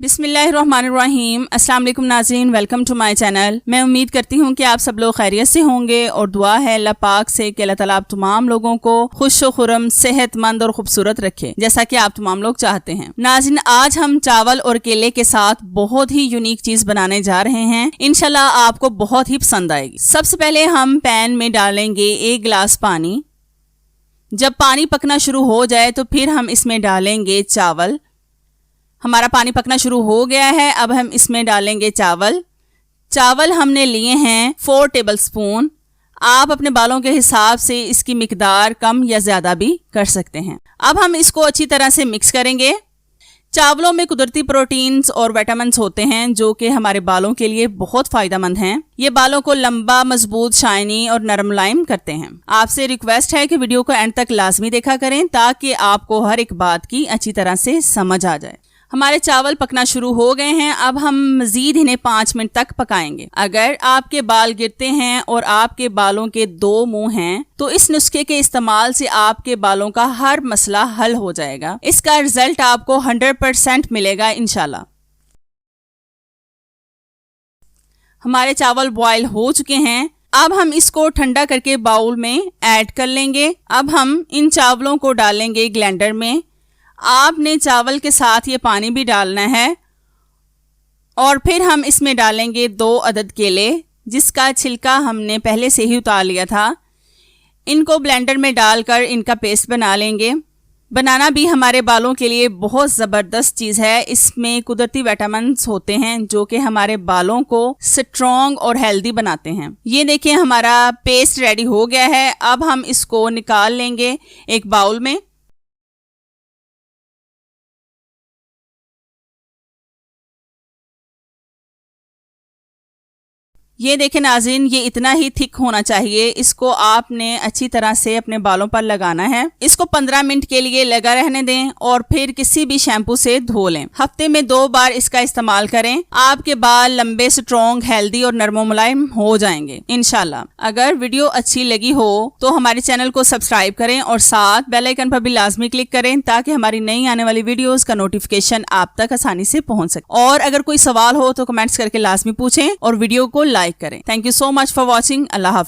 बिस्मिल्लाहिर्रहमानिर्रहीम। अस्सलाम वालेकुम नाज़रीन, वेलकम टू माय चैनल। मैं उम्मीद करती हूँ कि आप सब लोग खैरियत से होंगे और दुआ है अल्लाह पाक से कि अल्लाह ताला आप तमाम लोगों को खुश व खुरम, सेहतमंद और खूबसूरत रखे, जैसा कि आप तमाम लोग चाहते हैं। नाज़रीन, आज हम चावल और केले के साथ बहुत ही यूनिक चीज बनाने जा रहे हैं। इंशाल्लाह आपको बहुत ही पसंद आएगी। सबसे पहले हम पैन में डालेंगे 1 गिलास पानी। जब पानी पकना शुरू हो जाए तो फिर हम इसमें डालेंगे चावल। हमारा पानी पकना शुरू हो गया है, अब हम इसमें डालेंगे चावल। चावल हमने लिए हैं 4 टेबलस्पून। आप अपने बालों के हिसाब से इसकी मिकदार कम या ज़्यादा भी कर सकते हैं। अब हम इसको अच्छी तरह से मिक्स करेंगे। चावलों में कुदरती प्रोटीन्स और विटामिन्स होते हैं जो कि हमारे बालों के लिए बहुत फ़ायदेमंद हैं। ये बालों को लंबा, मजबूत, शाइनी और नरम मुलायम करते हैं। आपसे रिक्वेस्ट है कि वीडियो को एंड तक लाजमी देखा करें ताकि आपको हर एक बात की अच्छी तरह से समझ आ जाए। हमारे चावल पकना शुरू हो गए हैं, अब हम मजीद इन्हें 5 मिनट तक पकाएंगे। अगर आपके बाल गिरते हैं और आपके बालों के 2 मुंह हैं तो इस नुस्खे के इस्तेमाल से आपके बालों का हर मसला हल हो जाएगा। इसका रिजल्ट आपको 100% मिलेगा इंशाल्लाह। हमारे चावल बॉयल हो चुके हैं, अब हम इसको ठंडा करके बाउल में ऐड कर लेंगे। अब हम इन चावलों को डालेंगे ग्राइंडर में। आपने चावल के साथ ये पानी भी डालना है और फिर हम इसमें डालेंगे 2 अदद केले जिसका छिलका हमने पहले से ही उतार लिया था। इनको ब्लेंडर में डालकर इनका पेस्ट बना लेंगे। बनाना भी हमारे बालों के लिए बहुत ज़बरदस्त चीज़ है। इसमें कुदरती विटामिन्स होते हैं जो कि हमारे बालों को स्ट्रॉन्ग और हेल्दी बनाते हैं। ये देखिए, हमारा पेस्ट रेडी हो गया है। अब हम इसको निकाल लेंगे एक बाउल में। ये देखें नाज़रीन, ये इतना ही थिक होना चाहिए। इसको आपने अच्छी तरह से अपने बालों पर लगाना है। इसको 15 मिनट के लिए लगा रहने दें और फिर किसी भी शैम्पू से धो लें। हफ्ते में 2 बार इसका इस्तेमाल करें। आपके बाल लंबे, स्ट्रॉन्ग, हेल्दी और नरमो मुलायम हो जाएंगे इंशाल्लाह। अगर वीडियो अच्छी लगी हो तो हमारे चैनल को सब्सक्राइब करें और साथ बेल आइकन पर भी लाजमी क्लिक करें ताकि हमारी नई आने वाली वीडियोस का नोटिफिकेशन आप तक आसानी से पहुंच सके। और अगर कोई सवाल हो तो कमेंट्स करके लाजमी पूछें और वीडियो को लाइक करें। Thank you so much for watching. अल्लाह हाफ़िज़।